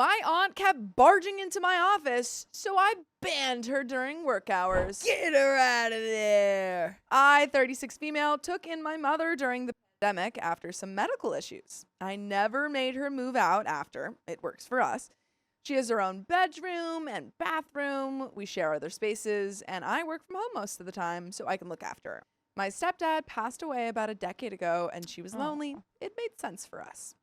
My aunt kept barging into my office, so I banned her during work hours. Get her out of there. I, 36 female, took in my mother during the pandemic after some medical issues. I never made her move out after. It works for us. She has her own bedroom and bathroom. We share other spaces, and I work from home most of the time, so I can look after her. My stepdad passed away about a decade ago, and she was lonely. It made sense for us.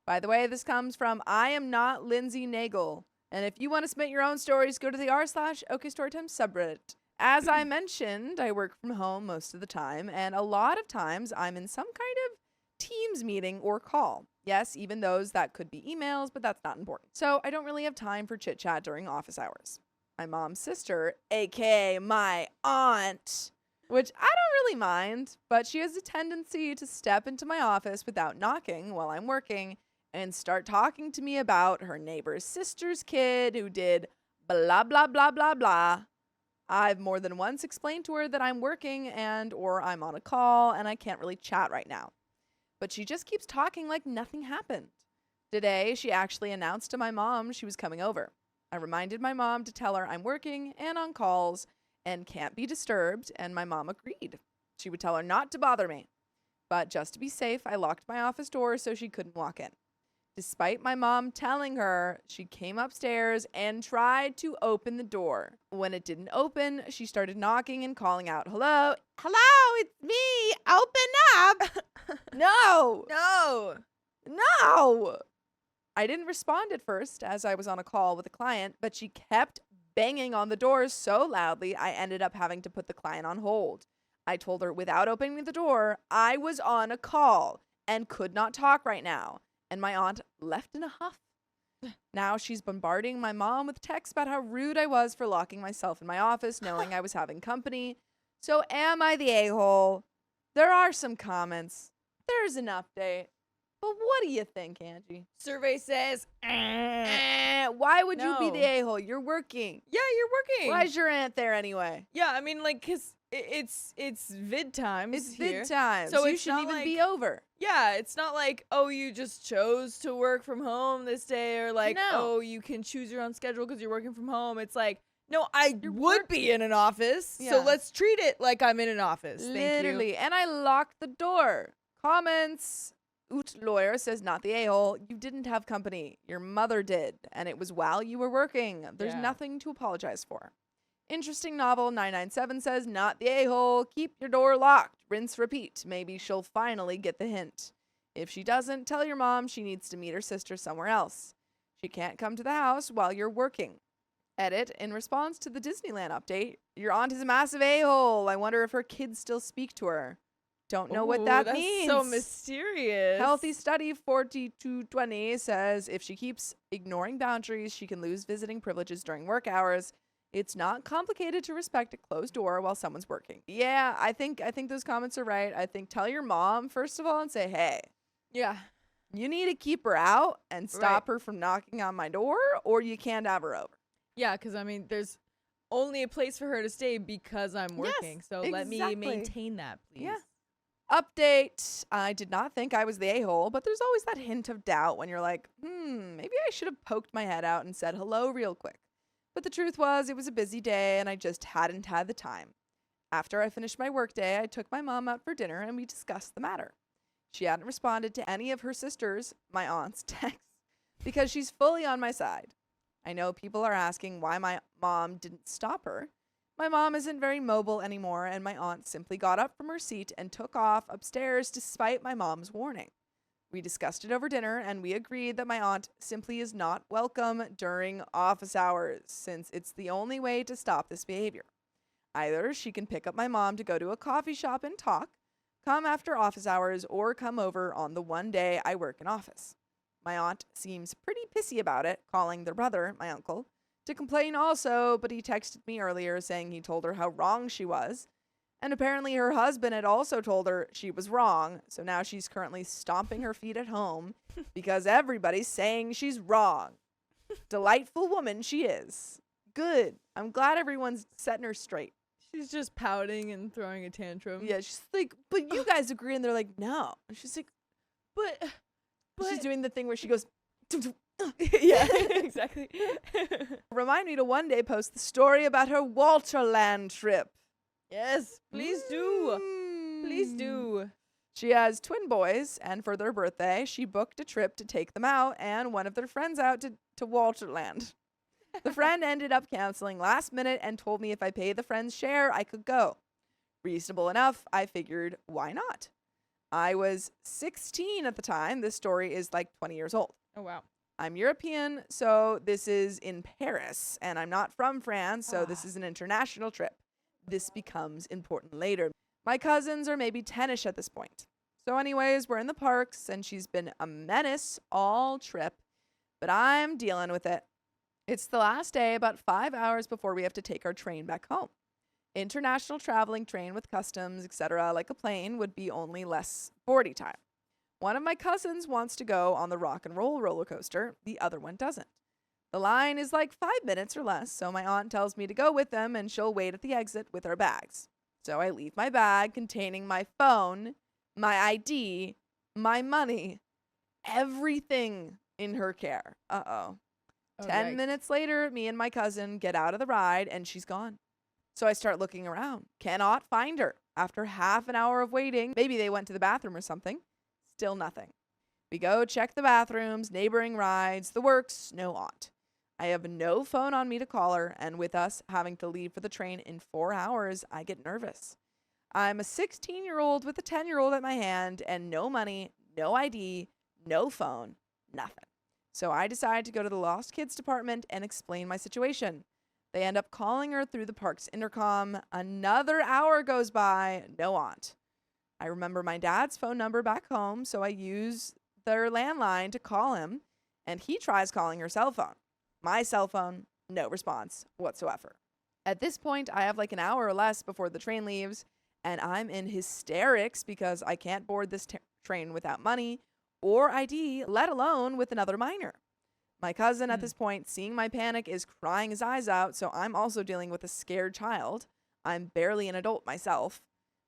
By the way, this comes from I am not Lindsay Nagel. And if you want to submit your own stories, go to the r/okstorytime subreddit. As I mentioned, I work from home most of the time, and a lot of times I'm in some kind of Teams meeting or call. Yes, even those that could be emails, but that's not important. So I don't really have time for chit chat during office hours. My mom's sister, aka my aunt, which I don't really mind, but she has a tendency to step into my office without knocking while I'm working and start talking to me about her neighbor's sister's kid who did blah, blah, blah, blah, blah. I've more than once explained to her that I'm working or I'm on a call and I can't really chat right now. But she just keeps talking like nothing happened. Today, she actually announced to my mom she was coming over. I reminded my mom to tell her I'm working and on calls and can't be disturbed, and my mom agreed. She would tell her not to bother me. But just to be safe, I locked my office door so she couldn't walk in. Despite my mom telling her, she came upstairs and tried to open the door. When it didn't open, she started knocking and calling out, "Hello? Hello, it's me. Open up." No. No. I didn't respond at first as I was on a call with a client, but she kept banging on the door so loudly I ended up having to put the client on hold. I told her without opening the door, I was on a call and could not talk right now. And my aunt left in a huff. Now she's bombarding my mom with texts about how rude I was for locking myself in my office knowing I was having company. So am I the a-hole? There are some comments. There's an update. But what do you think, Angie? Survey says, why would you be the No. a-hole? You're working. yeah, you're working. Why is your aunt there anyway? Yeah, I mean, like, 'cause it's vid times It's here. vid time, So so you it's shouldn't not even like- be over. Yeah, it's not like, oh, you just chose to work from home this day, or like, No. oh, you can choose your own schedule because you're working from home. It's like, no, I You're would be in an office, Yeah. so let's treat it like I'm in an office. Thank Literally. you. And I locked the door. Comments. Oot lawyer says, not the a-hole. You didn't have company. Your mother did. And it was while you were working. There's Yeah. nothing to apologize for. Interesting novel 997 says, not the a-hole. Keep your door locked. Rinse, repeat. Maybe she'll finally get the hint. If she doesn't, tell your mom she needs to meet her sister somewhere else. She can't come to the house while you're working. Edit, in response to the Disneyland update, your aunt is a massive a-hole. I wonder if her kids still speak to her. Don't know what Ooh, that that's means. so mysterious. Healthy Study 4220 says if she keeps ignoring boundaries, she can lose visiting privileges during work hours. It's not complicated to respect a closed door while someone's working. Yeah, I think those comments are right. I think tell your mom, first of all, and say, hey, Yeah. you need to keep her out and stop her from knocking on my door, or you can't have her over. Yeah, because I mean, there's only a place for her to stay because I'm working. So let me exactly. maintain that, please. Yeah. Update. I did not think I was the a-hole, but there's always that hint of doubt when you're like, maybe I should have poked my head out and said hello real quick. But the truth was, it was a busy day and I just hadn't had the time. After I finished my workday, I took my mom out for dinner and we discussed the matter. She hadn't responded to any of her sisters, my aunt's, texts because she's fully on my side. I know people are asking why my mom didn't stop her. My mom isn't very mobile anymore, and my aunt simply got up from her seat and took off upstairs despite my mom's warning. We discussed it over dinner, and we agreed that my aunt simply is not welcome during office hours, since it's the only way to stop this behavior. Either she can pick up my mom to go to a coffee shop and talk, come after office hours, or come over on the one day I work in office. My aunt seems pretty pissy about it, calling their brother, my uncle, to complain also, but he texted me earlier saying he told her how wrong she was. And apparently her husband had also told her she was wrong, so now she's currently stomping her feet at home because everybody's saying she's wrong. Delightful woman she is. Good. I'm glad everyone's setting her straight. She's just pouting and throwing a tantrum. Yeah, she's like, but you guys agree, and they're like, no. And she's like, but But she's doing the thing where she goes, Yeah, exactly. Remind me to one day post the story about her Walterland trip. Yes, please do. Please Mm. do. She has twin boys, and for their birthday, she booked a trip to take them out and one of their friends out to Walterland. The friend ended up canceling last minute and told me if I paid the friend's share, I could go. Reasonable enough, I figured, why not? I was 16 at the time. This story is like 20 years old. Oh, wow. I'm European, so this is in Paris, and I'm not from France, so this is an international trip. This becomes important later. My cousins are maybe 10-ish at this point. So anyways, we're in the parks, and she's been a menace all trip, but I'm dealing with it. It's the last day, about 5 hours before we have to take our train back home. International traveling train with customs, etc., like a plane, would be only less boarding time. One of my cousins wants to go on the rock and roll roller coaster. The other one doesn't. The line is like 5 minutes or less, so my aunt tells me to go with them and she'll wait at the exit with our bags. So I leave my bag containing my phone, my ID, my money, everything in her care. Uh-oh. 10 minutes later, me and my cousin get out of the ride and she's gone. So I start looking around. Cannot find her. After half an hour of waiting, maybe they went to the bathroom or something. Still nothing. We go check the bathrooms, neighboring rides, the works, no aunt. I have no phone on me to call her, and with us having to leave for the train in 4 hours, I get nervous. I'm a 16-year-old with a 10-year-old at my hand, and no money, no ID, no phone, nothing. So I decide to go to the lost kids department and explain my situation. They end up calling her through the park's intercom. Another hour goes by, no aunt. I remember my dad's phone number back home, so I use their landline to call him, and he tries calling her cell phone. My cell phone, no response whatsoever. At this point, I have like an hour or less before the train leaves, and I'm in hysterics because I can't board this train without money or ID, let alone with another minor. My cousin at this point, seeing my panic, is crying his eyes out, so I'm also dealing with a scared child. I'm barely an adult myself.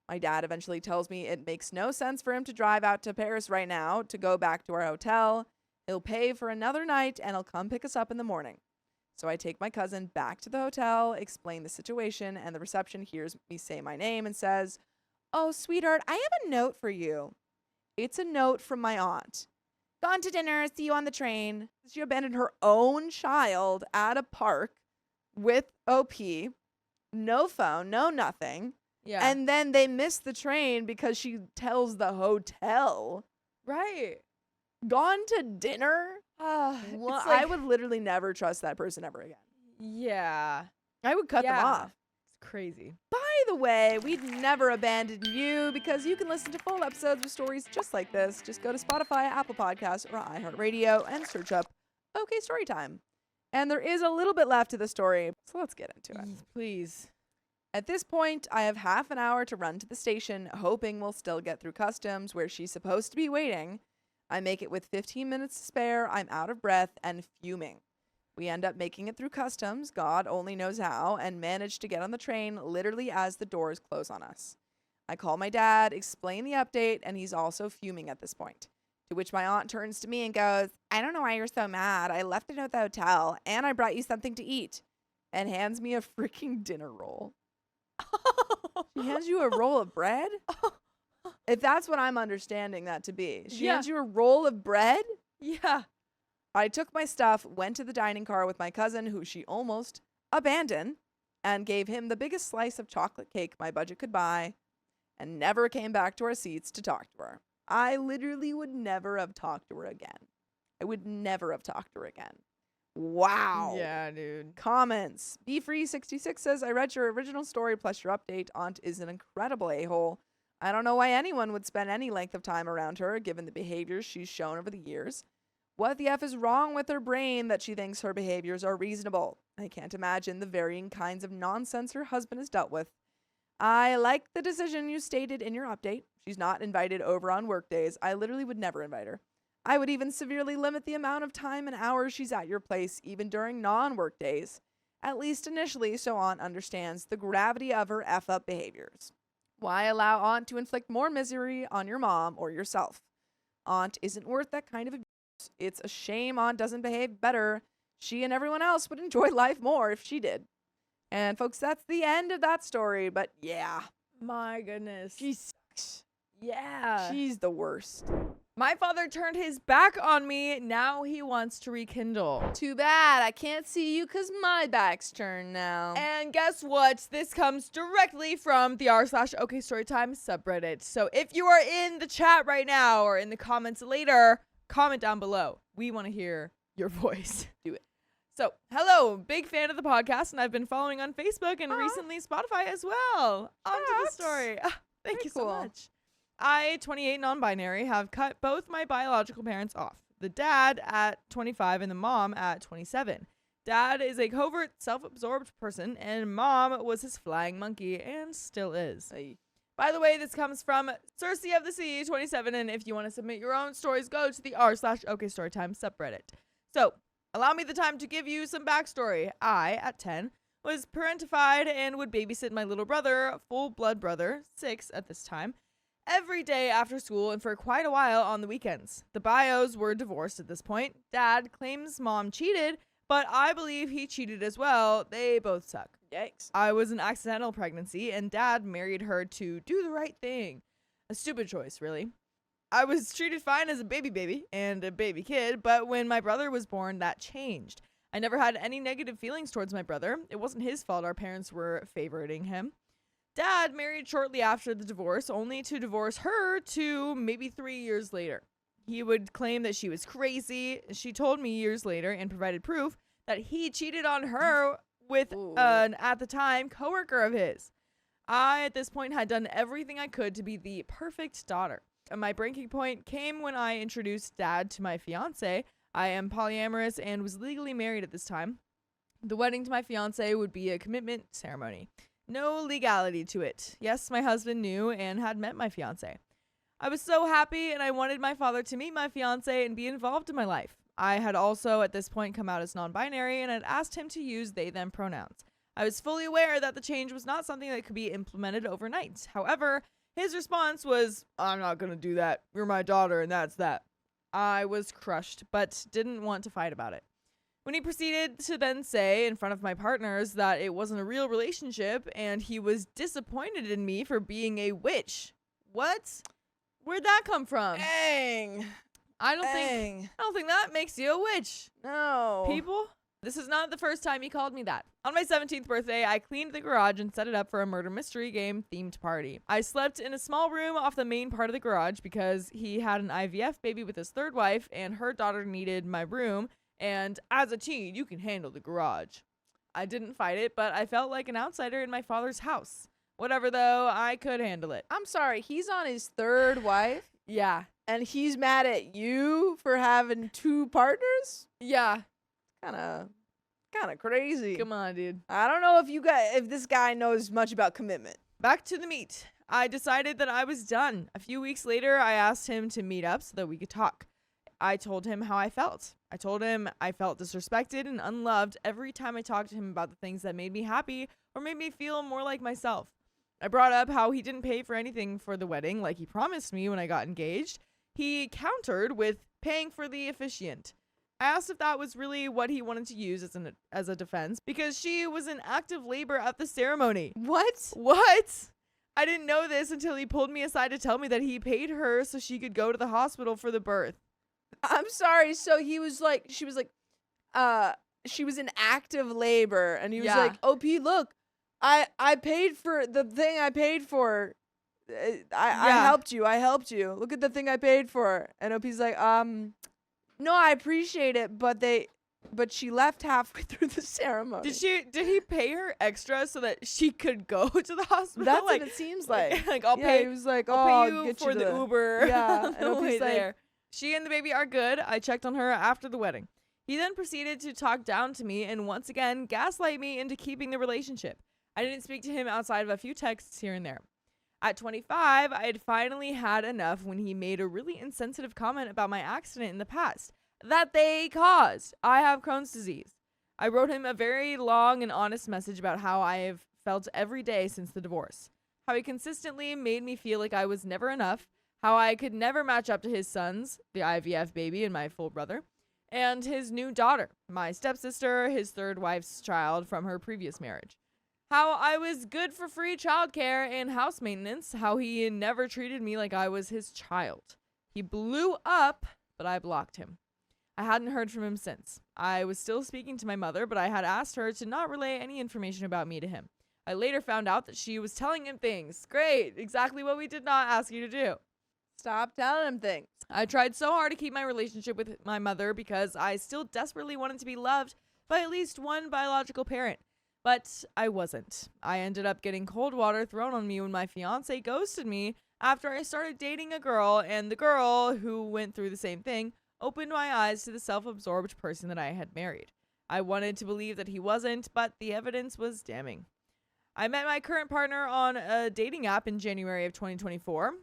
My dad eventually tells me it makes no sense for him to drive out to Paris right now to go back to our hotel. He'll pay for another night and he'll come pick us up in the morning. So I take my cousin back to the hotel, explain the situation, and the reception hears me say my name and says, "Oh, sweetheart, I have a note for you." It's a note from my aunt. "Gone to dinner, see you on the train." She abandoned her own child at a park with OP, no phone, no nothing. Yeah. And then they miss the train because she tells the hotel. Right. Gone to dinner? It's I would literally never trust that person ever again. Yeah. I would cut them off. It's crazy. By the way, we'd never abandon you because you can listen to full episodes with stories just like this. Just go to Spotify, Apple Podcasts, or iHeartRadio and search up OK Storytime. And there is a little bit left to the story, so let's get into it. Please. At this point, I have half an hour to run to the station, hoping we'll still get through customs where she's supposed to be waiting. I make it with 15 minutes to spare. I'm out of breath and fuming. We end up making it through customs, God only knows how, and manage to get on the train literally as the doors close on us. I call my dad, explain the update, and he's also fuming at this point. To which my aunt turns to me and goes, "I don't know why you're so mad. I left a note at the hotel, and I brought you something to eat," and hands me a freaking dinner roll. She hands you a roll of bread? If that's what I'm understanding that to be. She hands you a roll of bread? Yeah. I took my stuff, went to the dining car with my cousin, who she almost abandoned, and gave him the biggest slice of chocolate cake my budget could buy, and never came back to our seats to talk to her. I literally would never have talked to her again. I would never have talked to her again. Wow. Yeah, dude. Comments. BeFree66 says, "I read your original story plus your update. Aunt is an incredible a-hole. I don't know why anyone would spend any length of time around her, given the behaviors she's shown over the years. What the F is wrong with her brain that she thinks her behaviors are reasonable? I can't imagine the varying kinds of nonsense her husband has dealt with. I like the decision you stated in your update. She's not invited over on work days. I literally would never invite her. I would even severely limit the amount of time and hours she's at your place, even during non-work days, at least initially, so Aunt understands the gravity of her F-up behaviors. Why allow Aunt to inflict more misery on your mom or yourself? Aunt isn't worth that kind of abuse. It's a shame Aunt doesn't behave better. She and everyone else would enjoy life more if she did. And folks, that's the end of that story. But yeah, My goodness. she sucks. Yeah. She's the worst. My father turned his back on me. Now he wants to rekindle. Too bad. I can't see you because my back's turned now. And guess what? This comes directly from the r/okstorytime subreddit. So if you are in the chat right now or in the comments later, comment down below. We want to hear your voice. Do it. So, hello, big fan of the podcast, and I've been following on Facebook and recently Spotify as well. On to the story. Thank you so much. I, 28 non-binary, have cut both my biological parents off. The dad at 25 and the mom at 27. Dad is a covert, self-absorbed person, and mom was his flying monkey and still is. Hey. By the way, this comes from Cersei of the Sea 27, and if you want to submit your own stories, go to the r/okstorytime subreddit. So, allow me the time to give you some backstory. I, at 10, was parentified and would babysit my little brother, full-blood brother, 6 at this time, every day after school and for quite a while on the weekends. The bios were divorced at this point. Dad claims mom cheated, but I believe he cheated as well. They both suck. Yikes. I was an accidental pregnancy, and Dad married her to do the right thing. A stupid choice, really. I was treated fine as a baby and a baby kid, but when my brother was born, that changed. I never had any negative feelings towards my brother. It wasn't his fault our parents were favoriting him. Dad married shortly after the divorce, only to divorce her 2, maybe 3 years later. He would claim that she was crazy. She told me years later and provided proof that he cheated on her with an, at the time, coworker of his. I, at this point, had done everything I could to be the perfect daughter. And my breaking point came when I introduced Dad to my fiance. I am polyamorous and was legally married at this time. The wedding to my fiance would be a commitment ceremony. No legality to it. Yes, my husband knew and had met my fiance. I was so happy and I wanted my father to meet my fiance and be involved in my life. I had also at this point come out as non-binary and had asked him to use they them pronouns. I was fully aware that the change was not something that could be implemented overnight. However, his response was, "I'm not going to do that. You're my daughter and that's that." I was crushed, but didn't want to fight about it. When he proceeded to then say in front of my partners that it wasn't a real relationship and he was disappointed in me for being a witch. What? Where'd that come from? Dang. I don't think that makes you a witch. No. People? This is not the first time he called me that. On my 17th birthday, I cleaned the garage and set it up for a murder mystery game themed party. I slept in a small room off the main part of the garage because he had an IVF baby with his third wife and her daughter needed my room. And as a teen, you can handle the garage. I didn't fight it, but I felt like an outsider in my father's house. Whatever, though, I could handle it. I'm sorry. He's on his third wife? Yeah. And he's mad at you for having 2 partners? Yeah. Kind of crazy. Come on, dude. I don't know if this guy knows much about commitment. Back to the meat. I decided that I was done. A few weeks later, I asked him to meet up so that we could talk. I told him how I felt. I told him I felt disrespected and unloved every time I talked to him about the things that made me happy or made me feel more like myself. I brought up how he didn't pay for anything for the wedding like he promised me when I got engaged. He countered with paying for the officiant. I asked if that was really what he wanted to use as a defense because she was in active labor at the ceremony. What? What? I didn't know this until he pulled me aside to tell me that he paid her so she could go to the hospital for the birth. I'm sorry. So she was like, she was in active labor and he was like, OP, look, I paid for the thing I paid for. I helped you. Look at the thing I paid for. And OP's like, no, I appreciate it, but she left halfway through the ceremony. Did he pay her extra so that she could go to the hospital? That's what it seems like. Like I'll pay. He was like, I'll pay you get for the Uber. Yeah, and the way OP's like, there. She and the baby are good. I checked on her after the wedding. He then proceeded to talk down to me and once again gaslight me into keeping the relationship. I didn't speak to him outside of a few texts here and there. At 25, I had finally had enough when he made a really insensitive comment about my accident in the past that they caused. I have Crohn's disease. I wrote him a very long and honest message about how I have felt every day since the divorce. How he consistently made me feel like I was never enough. how I could never match up to his sons, the IVF baby and my full brother, and his new daughter, my stepsister, his third wife's child from her previous marriage. How I was good for free childcare and house maintenance, how he never treated me like I was his child. He blew up, but I blocked him. I hadn't heard from him since. I was still speaking to my mother, but I had asked her to not relay any information about me to him. I later found out that she was telling him things. Great, exactly what we did not ask you to do. Stop telling him things. I tried so hard to keep my relationship with my mother because I still desperately wanted to be loved by at least one biological parent. But I wasn't. I ended up getting cold water thrown on me when my fiance ghosted me after I started dating a girl, and the girl, who went through the same thing, opened my eyes to the self-absorbed person that I had married. I wanted to believe that he wasn't, but the evidence was damning. I met my current partner on a dating app in January of 2024.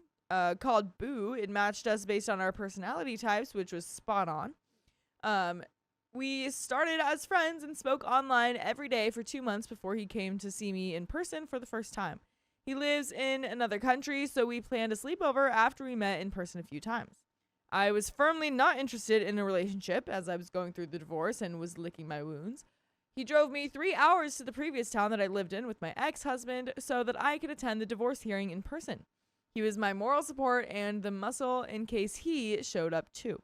Called Boo. It matched us based on our personality types, which was spot on. We started as friends and spoke online every day for 2 months before he came to see me in person for the first time. He lives in another country, so we planned a sleepover after we met in person a few times. I was firmly not interested in a relationship as I was going through the divorce and was licking my wounds. He drove me 3 hours to the previous town that I lived in with my ex-husband so that I could attend the divorce hearing in person. He was my moral support and the muscle in case he showed up too.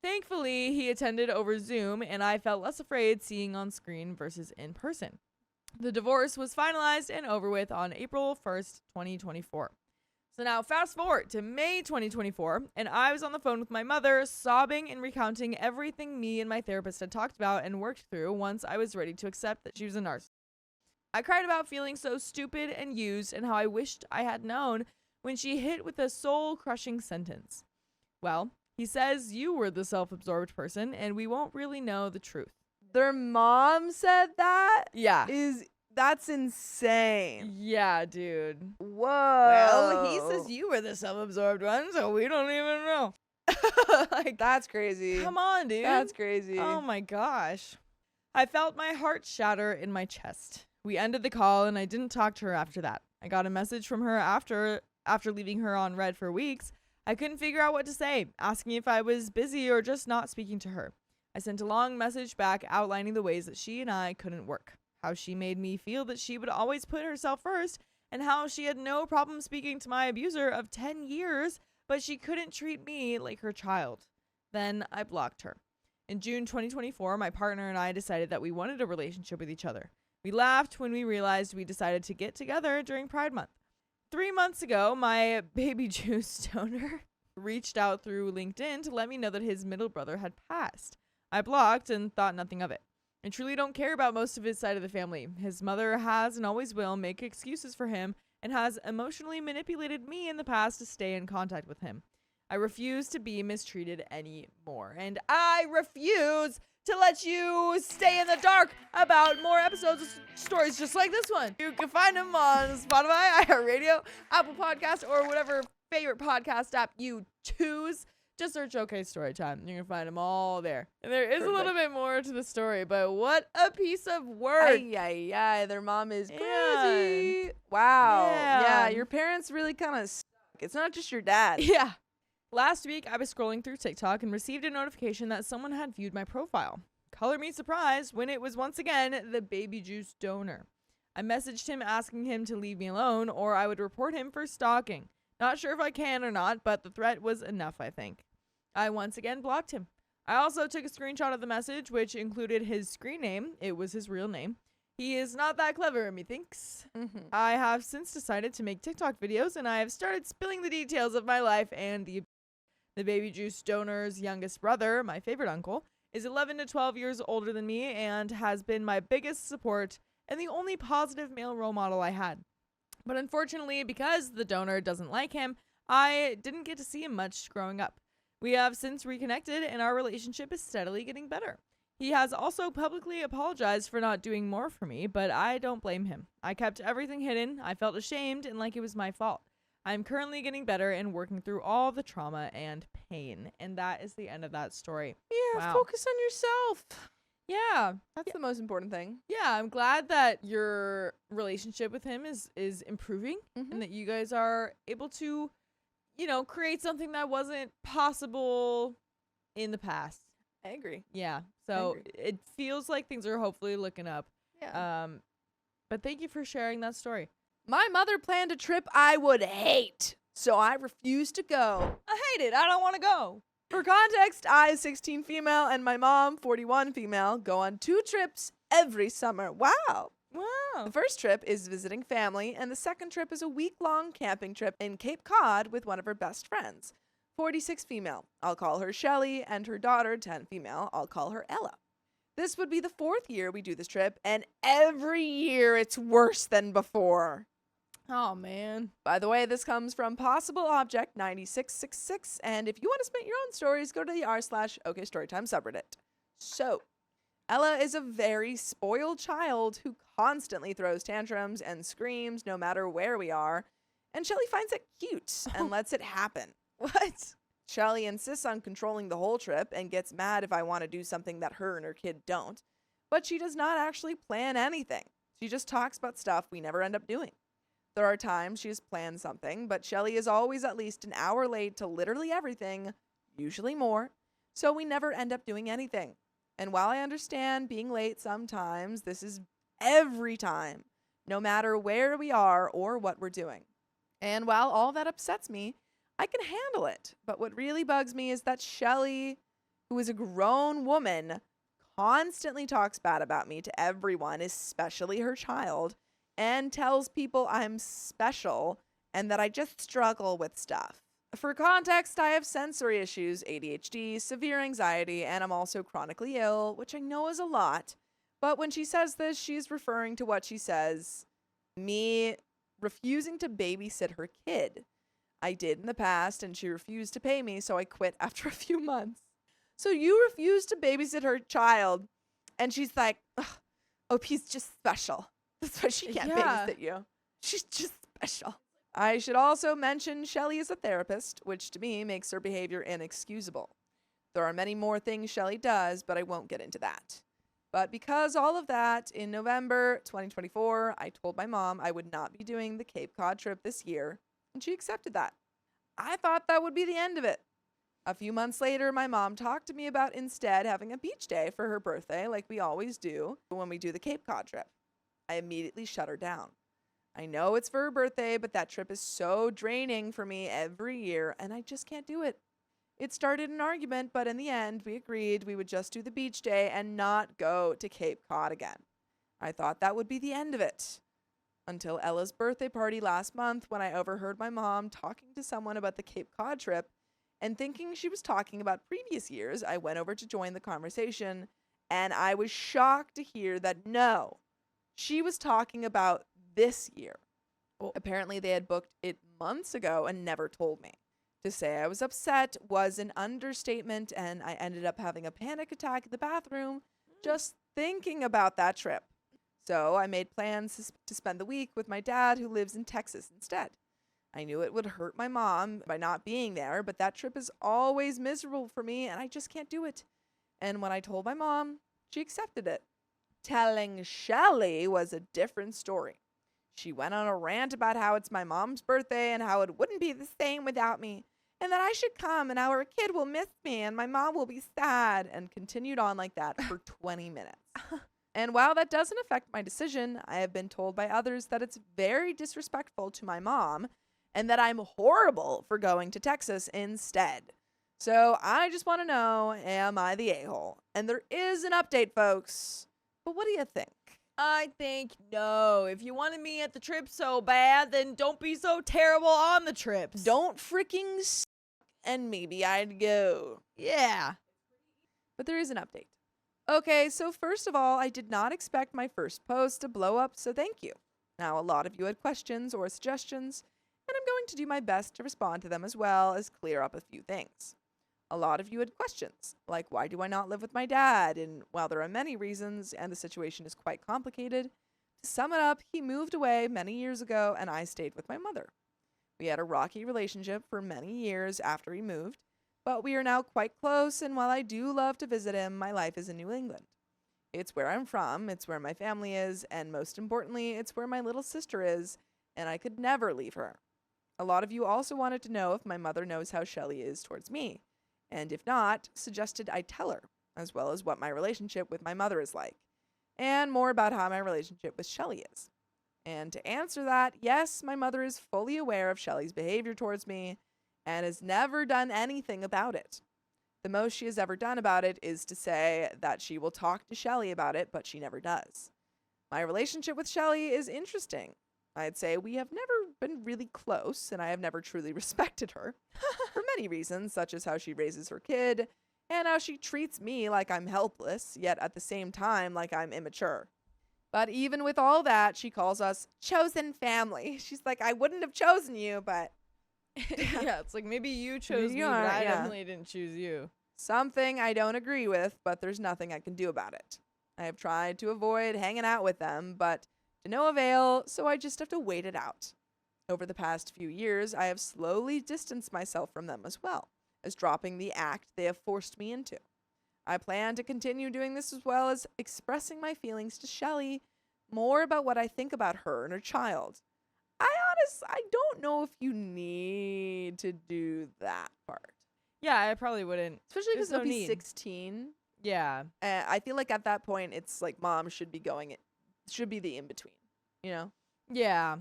Thankfully, he attended over Zoom, and I felt less afraid seeing on screen versus in person. The divorce was finalized and over with on April 1st, 2024. So now fast forward to May 2024, and I was on the phone with my mother, sobbing and recounting everything me and my therapist had talked about and worked through once I was ready to accept that she was a narcissist. I cried about feeling so stupid and used and how I wished I had known when she hit with a soul-crushing sentence. Well, he says you were the self-absorbed person, and we won't really know the truth. Their mom said that? Yeah. That's insane. Yeah, dude. Whoa. Well, he says you were the self-absorbed one, so we don't even know. Like, that's crazy. Come on, dude. That's crazy. Oh my gosh. I felt my heart shatter in my chest. We ended the call, and I didn't talk to her after that. I got a message from her after leaving her on red for weeks. I couldn't figure out what to say, asking if I was busy or just not speaking to her. I sent a long message back outlining the ways that she and I couldn't work, how she made me feel that she would always put herself first, and how she had no problem speaking to my abuser of 10 years, but she couldn't treat me like her child. Then I blocked her. In June 2024, my partner and I decided that we wanted a relationship with each other. We laughed when we realized we decided to get together during Pride Month. 3 months ago, my baby juice donor reached out through LinkedIn to let me know that his middle brother had passed. I blocked and thought nothing of it. I truly don't care about most of his side of the family. His mother has and always will make excuses for him and has emotionally manipulated me in the past to stay in contact with him. I refuse to be mistreated anymore, and I refuse to let you stay in the dark about more episodes of stories just like this one. You can find them on Spotify, iHeartRadio, Apple Podcast, or whatever favorite podcast app you choose. Just search OK Storytime. You can find them all there. And there is a little bit more to the story, but what a piece of work. Ay, their mom is crazy. Wow. Yeah, your parents really kind of suck. It's not just your dad. Yeah. Last week, I was scrolling through TikTok and received a notification that someone had viewed my profile. Color me surprised when it was once again the baby juice donor. I messaged him asking him to leave me alone or I would report him for stalking. Not sure if I can or not, but the threat was enough, I think. I once again blocked him. I also took a screenshot of the message, which included his screen name. It was his real name. He is not that clever, methinks. I have since decided to make TikTok videos, and I have started spilling the details of my life and the baby juice donor's youngest brother, my favorite uncle, is 11 to 12 years older than me and has been my biggest support and the only positive male role model I had. But unfortunately, because the donor doesn't like him, I didn't get to see him much growing up. We have since reconnected and our relationship is steadily getting better. He has also publicly apologized for not doing more for me, but I don't blame him. I kept everything hidden. I felt ashamed and like it was my fault. I'm currently getting better and working through all the trauma and pain. And that is the end of that story. Yeah, focus on yourself. Yeah. That's the most important thing. Yeah, I'm glad that your relationship with him is improving and that you guys are able to create something that wasn't possible in the past. I agree. Yeah. So agree. it feels like things are hopefully looking up. Yeah. But thank you for sharing that story. My mother planned a trip I would hate, so I refused to go. I hate it. I don't want to go. For context, I, 16 female, and my mom, 41 female, go on 2 trips every summer. Wow. Wow. The first trip is visiting family, and the second trip is a week-long camping trip in Cape Cod with one of her best friends, 46 female. I'll call her Shelly, and her daughter, 10 female. I'll call her Ella. This would be the 4th year we do this trip, and every year it's worse than before. Oh, man. By the way, this comes from Possible Object 9666, and if you want to submit your own stories, go to the r/okstorytime subreddit. So, Ella is a very spoiled child who constantly throws tantrums and screams no matter where we are, and Shelly finds it cute and lets it happen. What? Shelly insists on controlling the whole trip and gets mad if I want to do something that her and her kid don't, but she does not actually plan anything. She just talks about stuff we never end up doing. There are times she has planned something, but Shelly is always at least an hour late to literally everything, usually more, so we never end up doing anything. And while I understand being late sometimes, this is every time, no matter where we are or what we're doing. And while all that upsets me, I can handle it. But what really bugs me is that Shelly, who is a grown woman, constantly talks bad about me to everyone, especially her child, and tells people I'm special and that I just struggle with stuff. For context, I have sensory issues, ADHD, severe anxiety, and I'm also chronically ill, which I know is a lot. But when she says this, she's referring to what she says, me refusing to babysit her kid. I did in the past, and she refused to pay me, so I quit after a few months. So you refused to babysit her child, and she's like, OP's just special. That's why she can't babysit you. She's just special. I should also mention Shelly is a therapist, which to me makes her behavior inexcusable. There are many more things Shelly does, but I won't get into that. But because all of that, in November 2024, I told my mom I would not be doing the Cape Cod trip this year, and she accepted that. I thought that would be the end of it. A few months later, my mom talked to me about instead having a beach day for her birthday, like we always do when we do the Cape Cod trip. I immediately shut her down. I know it's for her birthday, but that trip is so draining for me every year, and I just can't do it. It started an argument, but in the end, we agreed we would just do the beach day and not go to Cape Cod again. I thought that would be the end of it. Until Ella's birthday party last month, when I overheard my mom talking to someone about the Cape Cod trip, and thinking she was talking about previous years, I went over to join the conversation, and I was shocked to hear that no, she was talking about this year. Well, apparently they had booked it months ago and never told me. To say I was upset was an understatement, and I ended up having a panic attack in the bathroom just thinking about that trip. So I made plans to spend the week with my dad, who lives in Texas, instead. I knew it would hurt my mom by not being there, but that trip is always miserable for me, and I just can't do it. And when I told my mom, she accepted it. Telling Shelly was a different story. She went on a rant about how it's my mom's birthday and how it wouldn't be the same without me, and that I should come and how her kid will miss me and my mom will be sad, and continued on like that for 20 minutes. And while that doesn't affect my decision, I have been told by others that it's very disrespectful to my mom and that I'm horrible for going to Texas instead. So I just want to know, am I the a-hole? And there is an update, folks. But what do you think? I think no. If you wanted me at the trip so bad, then don't be so terrible on the trips. Don't freaking suck, and maybe I'd go. Yeah. But there is an update. Okay, so first of all, I did not expect my first post to blow up, so thank you. Now, a lot of you had questions or suggestions, and I'm going to do my best to respond to them as well as clear up a few things. A lot of you had questions, like why do I not live with my dad? And while there are many reasons and the situation is quite complicated, to sum it up, he moved away many years ago and I stayed with my mother. We had a rocky relationship for many years after he moved, but we are now quite close, and while I do love to visit him, my life is in New England. It's where I'm from, it's where my family is, and most importantly, it's where my little sister is, and I could never leave her. A lot of you also wanted to know if my mother knows how Shelly is towards me, and if not, suggested I tell her, as well as what my relationship with my mother is like, and more about how my relationship with Shelly is. And to answer that, yes, my mother is fully aware of Shelly's behavior towards me and has never done anything about it. The most she has ever done about it is to say that she will talk to Shelly about it, but she never does. My relationship with Shelly is interesting. I'd say we have never been really close, and I have never truly respected her for many reasons, such as how she raises her kid and how she treats me like I'm helpless, yet at the same time like I'm immature. But even with all that, she calls us chosen family. She's like, I wouldn't have chosen you, but Yeah, it's like maybe you chose me, You but are, I yeah. definitely didn't choose you. something I don't agree with, but there's nothing I can do about it. I have tried to avoid hanging out with them, but to no avail, so I just have to wait it out. Over the past few years, I have slowly distanced myself from them as well as dropping the act they have forced me into. I plan to continue doing this as well as expressing my feelings to Shelly more about what I think about her and her child. I don't know if you need to do that part. Yeah, I probably wouldn't. Especially because There's they'll no be need. 16. Yeah. I feel like at that point, it's like mom should be should be the in-between, you know? Yeah.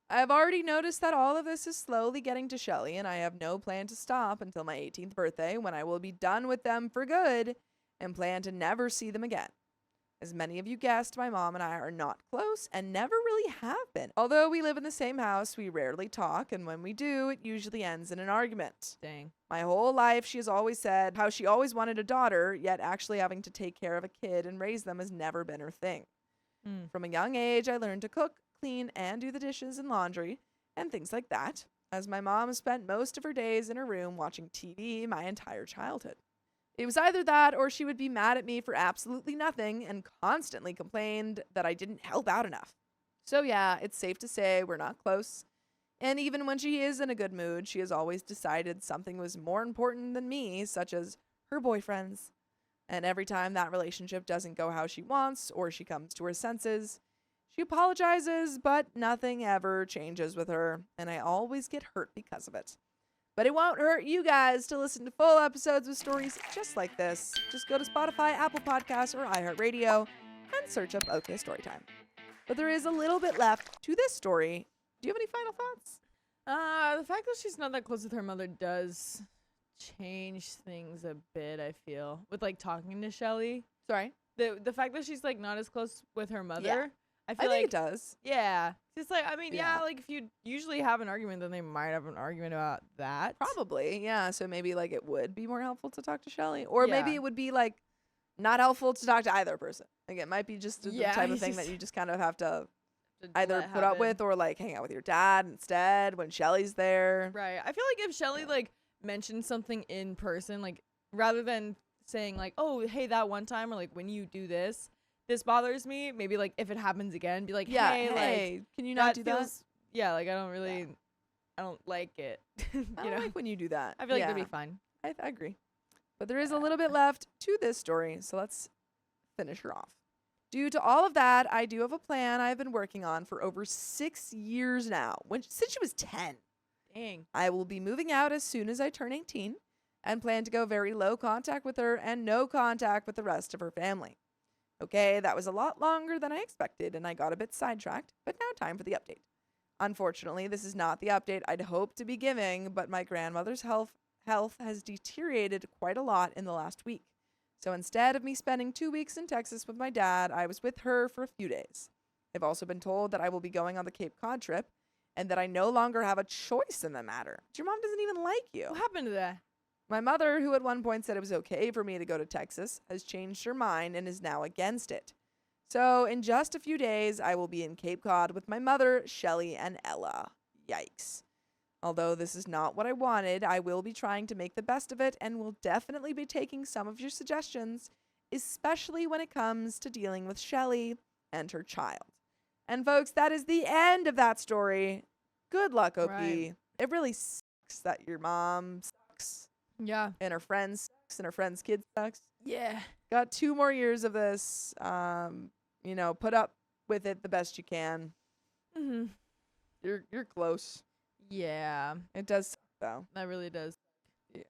I've already noticed that all of this is slowly getting to Shelly, and I have no plan to stop until my 18th birthday, when I will be done with them for good and plan to never see them again. As many of you guessed, my mom and I are not close and never really have been. Although we live in the same house, we rarely talk, and when we do, it usually ends in an argument. Dang. My whole life, she has always said how she always wanted a daughter, yet actually having to take care of a kid and raise them has never been her thing. From a young age, I learned to cook, clean, and do the dishes and laundry, and things like that, as my mom spent most of her days in her room watching TV my entire childhood. It was either that or she would be mad at me for absolutely nothing and constantly complained that I didn't help out enough. So yeah, it's safe to say we're not close. And even when she is in a good mood, she has always decided something was more important than me, such as her boyfriends. And every time that relationship doesn't go how she wants or she comes to her senses, she apologizes, but nothing ever changes with her, and I always get hurt because of it. But it won't hurt you guys to listen to full episodes with stories just like this. Just go to Spotify, Apple Podcasts, or iHeartRadio and search up OK Storytime. But there is a little bit left to this story. Do you have any final thoughts? The fact that she's not that close with her mother does change things a bit, I feel. With like talking to Shelly. Sorry. The fact that she's like not as close with her mother. Yeah. I I feel think like it does. yeah. It's like I mean, Yeah. like if you usually have an argument, then they might have an argument about that. Probably, yeah. So maybe like it would be more helpful to talk to Shelly. Or Yeah. maybe it would be like not helpful to talk to either person. Like it might be just the Yeah, type of it's thing that just- you just kind of have to To either let put up happen. with or like hang out with your dad instead when Shelly's there. Right. I feel like if Shelly Yeah. like mentioned something in person, like rather than saying like, "Oh, hey, that one time," or like, "When you do this, this bothers me." Maybe like if it happens again, be like, Yeah, "Hey, like can you not that do feels." Yeah, like I don't really, Yeah. I don't like it. that? I you don't know, like when you do that. I feel like yeah, that'd be fine. I agree. But there is a little bit left to this story, so let's finish her off. Due to all of that, I do have a plan I've been working on for over 6 years now, since she was 10. Dang. I will be moving out as soon as I turn 18 and plan to go very low contact with her and no contact with the rest of her family. Okay, that was a lot longer than I expected and I got a bit sidetracked, but now time for the update. Unfortunately, this is not the update I'd hoped to be giving, but my grandmother's health has deteriorated quite a lot in the last week. So instead of me spending 2 weeks in Texas with my dad, I was with her for a few days. I've also been told that I will be going on the Cape Cod trip and that I no longer have a choice in the matter. Your mom doesn't even like you. What happened to that? My mother, who at one point said it was okay for me to go to Texas, has changed her mind and is now against it. So in just a few days, I will be in Cape Cod with my mother, Shelly, and Ella. Yikes. Although this is not what I wanted, I will be trying to make the best of it and will definitely be taking some of your suggestions, especially when it comes to dealing with Shelly and her child. And folks, that is the end of that story. Good luck, OP. Right. It really sucks that your mom sucks Yeah. and her friend sucks and her friend's kid sucks. Yeah. Got 2 more years of this. Put up with it the best you can. Mhm. You're close. Yeah, It does suck, though. that really does.